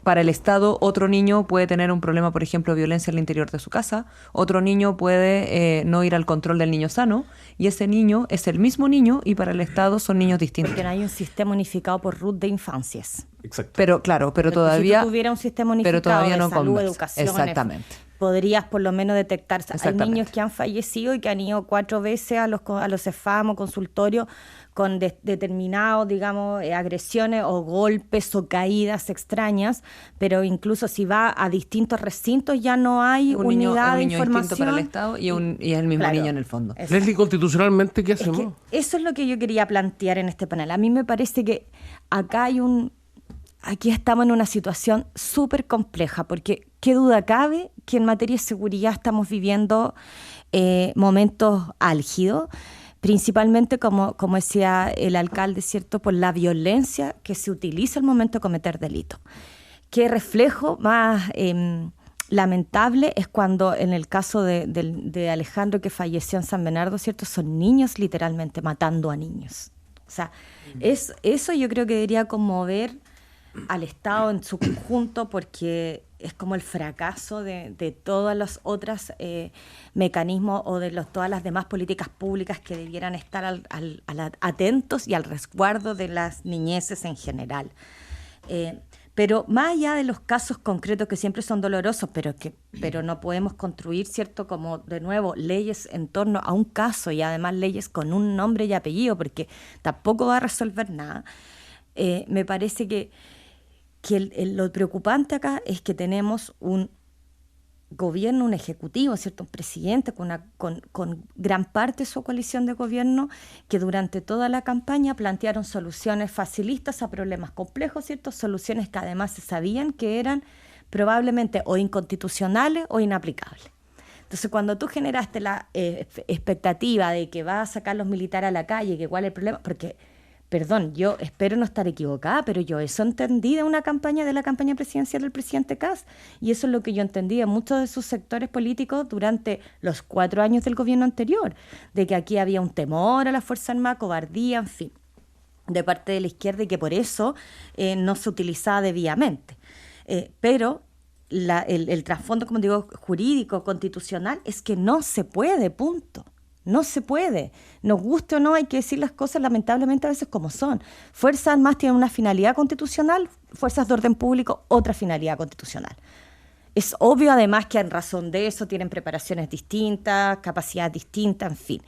Para el Estado, otro niño puede tener un problema, por ejemplo, violencia en el interior de su casa, otro niño puede no ir al control del niño sano, y ese niño es el mismo niño y para el Estado son niños distintos. Porque no hay un sistema unificado por RUT de infancias. Exacto. Pero claro, pero todavía... Si tú tuvieras un sistema unificado todavía no de salud, conversa. educación, Exactamente. podrías por lo menos detectar. Hay niños que han fallecido y que han ido 4 veces a los CEFAM o consultorios con determinados, digamos, agresiones o golpes o caídas extrañas, pero incluso si va a distintos recintos ya no hay unidad de información. Para el Estado y es el mismo niño en el fondo. Leslie, constitucionalmente, ¿qué hacemos? Es que eso es lo que yo quería plantear en este panel. A mí me parece que acá aquí estamos en una situación súper compleja, porque qué duda cabe que en materia de seguridad estamos viviendo momentos álgidos, principalmente, como decía el alcalde, ¿cierto?, por la violencia que se utiliza al momento de cometer delitos. Qué reflejo más lamentable es cuando, en el caso de Alejandro, que falleció en San Bernardo, ¿cierto?, son niños literalmente matando a niños. O sea, eso yo creo que debería conmover al Estado en su conjunto, porque es como el fracaso de todos los otros mecanismos o de todas las demás políticas públicas que debieran estar atentos y al resguardo de las niñeces en general. Pero más allá de los casos concretos que siempre son dolorosos, pero no podemos construir, ¿cierto?, como de nuevo leyes en torno a un caso y además leyes con un nombre y apellido, porque tampoco va a resolver nada. Me parece que lo preocupante acá es que tenemos un gobierno, un ejecutivo, ¿cierto?, un presidente con gran parte de su coalición de gobierno que durante toda la campaña plantearon soluciones facilistas a problemas complejos, ¿cierto?, soluciones que además se sabían que eran probablemente o inconstitucionales o inaplicables. Entonces, cuando tú generaste la expectativa de que vas a sacar los militares a la calle, que igual el problema, porque perdón, yo espero no estar equivocada, pero yo eso entendí de la campaña presidencial del presidente Kast, y eso es lo que yo entendí de muchos de sus sectores políticos durante los 4 años del gobierno anterior, de que aquí había un temor a la Fuerza Armada, cobardía, en fin, de parte de la izquierda, y que por eso no se utilizaba debidamente. Pero el trasfondo, como digo, jurídico, constitucional, es que no se puede, punto. No se puede. Nos guste o no, hay que decir las cosas lamentablemente a veces como son. Fuerzas Armadas tienen una finalidad constitucional, fuerzas de orden público otra finalidad constitucional. Es obvio además que en razón de eso tienen preparaciones distintas, capacidades distintas, en fin.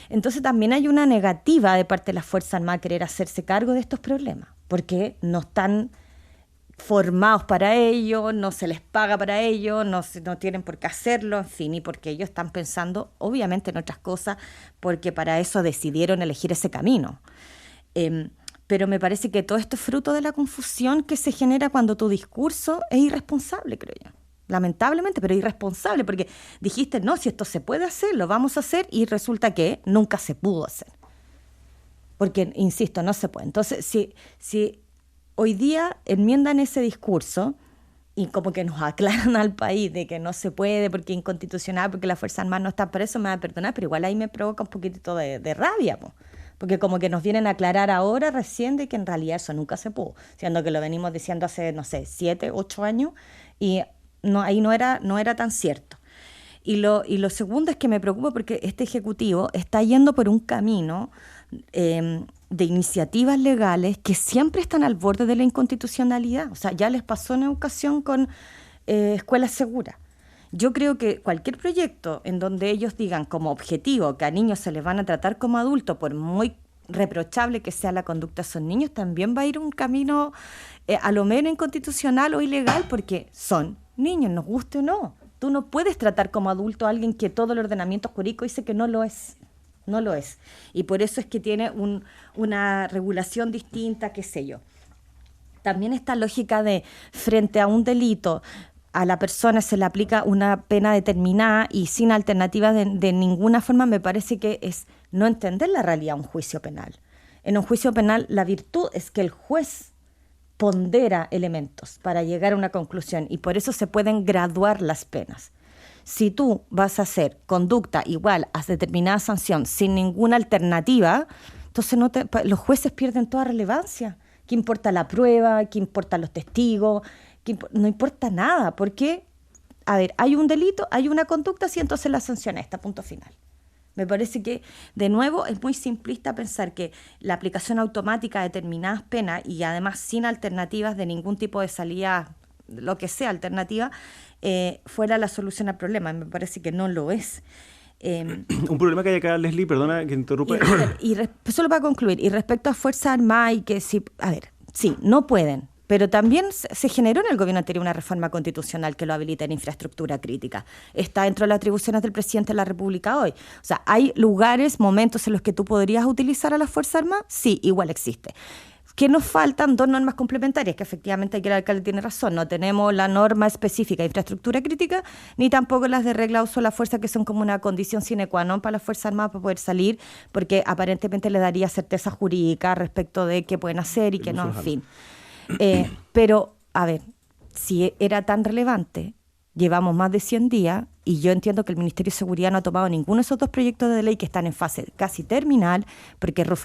Entonces también hay una negativa de parte de las Fuerzas Armadas a querer hacerse cargo de estos problemas, porque no están formados para ello, no se les paga para ello, no tienen por qué hacerlo, en fin, y porque ellos están pensando obviamente en otras cosas, porque para eso decidieron elegir ese camino. Pero me parece que todo esto es fruto de la confusión que se genera cuando tu discurso es irresponsable, creo yo. Lamentablemente, pero irresponsable, porque dijiste, no, si esto se puede hacer, lo vamos a hacer, y resulta que nunca se pudo hacer. Porque, insisto, no se puede. Entonces, si hoy día enmiendan ese discurso y como que nos aclaran al país de que no se puede porque es inconstitucional, porque las Fuerzas Armadas no están para eso, me va a perdonar, pero igual ahí me provoca un poquitito de rabia, porque como que nos vienen a aclarar ahora recién de que en realidad eso nunca se pudo, siendo que lo venimos diciendo hace, no sé, 7, 8 años, y ahí no era tan cierto. Y lo segundo es que me preocupa porque este Ejecutivo está yendo por un camino de iniciativas legales que siempre están al borde de la inconstitucionalidad. O sea, ya les pasó en educación con escuelas seguras. Yo creo que cualquier proyecto en donde ellos digan como objetivo que a niños se les van a tratar como adultos, por muy reprochable que sea la conducta de esos niños, también va a ir un camino a lo menos inconstitucional o ilegal, porque son niños, nos guste o no. Tú no puedes tratar como adulto a alguien que todo el ordenamiento jurídico dice que no lo es. No lo es. Y por eso es que tiene una regulación distinta, qué sé yo. También esta lógica de frente a un delito, a la persona se le aplica una pena determinada y sin alternativa de ninguna forma, me parece que es no entender la realidad de un juicio penal. En un juicio penal la virtud es que el juez pondera elementos para llegar a una conclusión, y por eso se pueden graduar las penas. Si tú vas a hacer conducta igual a determinada sanción sin ninguna alternativa, entonces los jueces pierden toda relevancia. ¿Qué importa la prueba? ¿Qué importan los testigos? No importa nada, porque, a ver, hay un delito, hay una conducta, sí, entonces la sanción está, punto final. Me parece que, de nuevo, es muy simplista pensar que la aplicación automática de determinadas penas y además sin alternativas de ningún tipo de salida, lo que sea alternativa, fuera la solución al problema. Me parece que no lo es. Un problema que hay acá, Leslie, perdona que interrumpa. Solo para concluir, y respecto a Fuerzas Armadas, y que sí, a ver, sí, no pueden, pero también se generó en el gobierno anterior una reforma constitucional que lo habilita en infraestructura crítica. Está dentro de las atribuciones del presidente de la República hoy. O sea, ¿hay lugares, momentos en los que tú podrías utilizar a las Fuerzas Armadas? Sí, igual existe. ¿Qué nos faltan? 2 normas complementarias, que efectivamente aquí el alcalde tiene razón. No tenemos la norma específica de infraestructura crítica, ni tampoco las de regla de uso de la fuerza, que son como una condición sine qua non para las Fuerzas Armadas para poder salir, porque aparentemente le daría certeza jurídica respecto de qué pueden hacer y qué no, en fin. Pero, a ver, si era tan relevante, llevamos más de 100 días y yo entiendo que el Ministerio de Seguridad no ha tomado ninguno de esos 2 proyectos de ley que están en fase casi terminal, porque RUF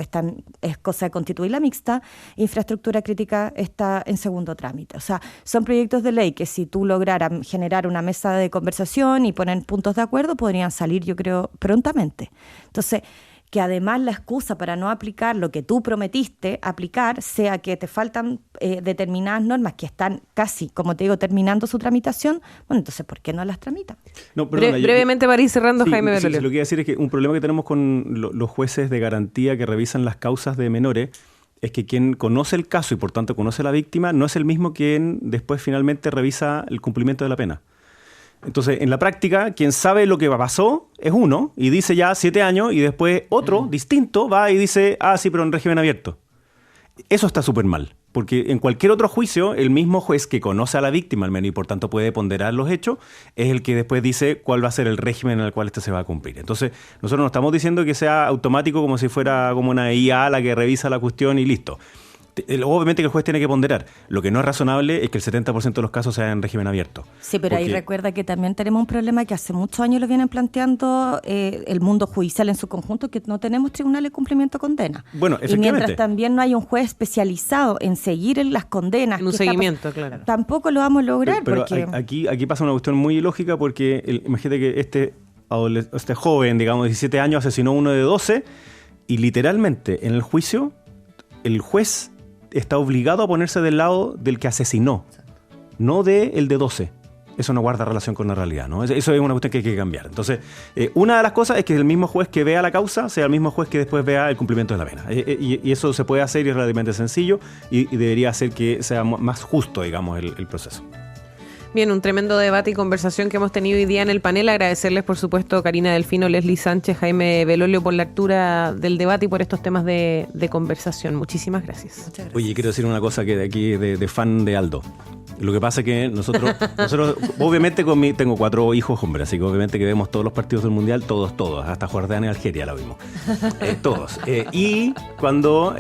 es cosa de constituir la mixta, infraestructura crítica está en segundo trámite. O sea, son proyectos de ley que si tú lograras generar una mesa de conversación y poner puntos de acuerdo, podrían salir, yo creo, prontamente. Entonces, que además la excusa para no aplicar lo que tú prometiste aplicar sea que te faltan determinadas normas que están casi, como te digo, terminando su tramitación, bueno, entonces, ¿por qué no las tramitan? No, perdona, brevemente para ir cerrando, sí, Jaime sí, Belolio. lo que iba a decir es que un problema que tenemos con los jueces de garantía que revisan las causas de menores es que quien conoce el caso y por tanto conoce a la víctima no es el mismo quien después finalmente revisa el cumplimiento de la pena. Entonces, en la práctica, quien sabe lo que pasó es uno y dice ya 7 años y después otro, distinto, va y dice, sí, pero en régimen abierto. Eso está súper mal, porque en cualquier otro juicio, el mismo juez que conoce a la víctima al menos y por tanto puede ponderar los hechos, es el que después dice cuál va a ser el régimen en el cual se va a cumplir. Entonces, nosotros no estamos diciendo que sea automático como si fuera como una IA la que revisa la cuestión y listo. Obviamente que el juez tiene que ponderar. Lo que no es razonable es que el 70% de los casos sean en régimen abierto. Sí, pero ahí recuerda que también tenemos un problema que hace muchos años lo vienen planteando el mundo judicial en su conjunto, que no tenemos tribunales de cumplimiento de condena. Bueno, efectivamente. Y mientras también no hay un juez especializado en seguir en las condenas. En un seguimiento, claro. Tampoco lo vamos a lograr. Pero porque aquí pasa una cuestión muy ilógica porque imagínate que este joven, digamos, de 17 años, asesinó a uno de 12 y literalmente en el juicio el juez está obligado a ponerse del lado del que asesinó, no del de 12. Eso no guarda relación con la realidad, ¿no? Eso es una cuestión que hay que cambiar. Entonces, una de las cosas es que el mismo juez que vea la causa sea el mismo juez que después vea el cumplimiento de la pena. Y eso se puede hacer y es relativamente sencillo y debería hacer que sea más justo, digamos, el proceso. Bien, un tremendo debate y conversación que hemos tenido hoy día en el panel. Agradecerles, por supuesto, Karina Delfino, Leslie Sánchez, Jaime Belolio, por la lectura del debate y por estos temas de conversación. Muchísimas gracias. Muchas gracias. Oye, quiero decir una cosa que de aquí, de fan de Aldo. Lo que pasa es que nosotros obviamente tengo 4 hijos hombres, así que obviamente que vemos todos los partidos del Mundial, todos, hasta Jordania y Algeria lo vimos. Todos. Y cuando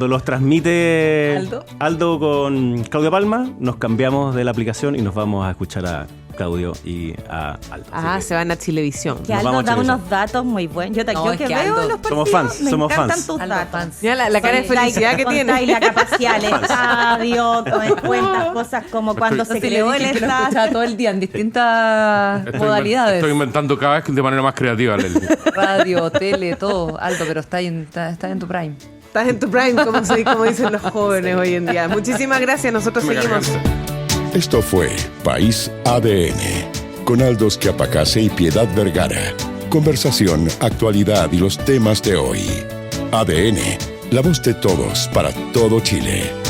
los transmite Aldo con Claudia Palma, nos cambiamos de la aplicación y nos vamos a escuchar a Claudio y a Aldo. Se van a Chilevisión. Que Aldo da unos datos muy buenos. Yo que veo Aldo, los partidos, me encantan tus Aldo datos. Ya la cara de felicidad que tiene. Y la capacidad del estadio, cuentas cosas como cuando se creó el que lo estadio. escuchaba todo el día en distintas modalidades. Estoy inventando cada vez de manera más creativa, Leslie. Radio, tele, todo. Aldo, pero está en tu prime. Estás en tu prime, como dicen los jóvenes hoy en día. Muchísimas gracias, nosotros seguimos. Esto fue País ADN, con Aldos Quiapacase y Piedad Vergara. Conversación, actualidad y los temas de hoy. ADN, la voz de todos para todo Chile.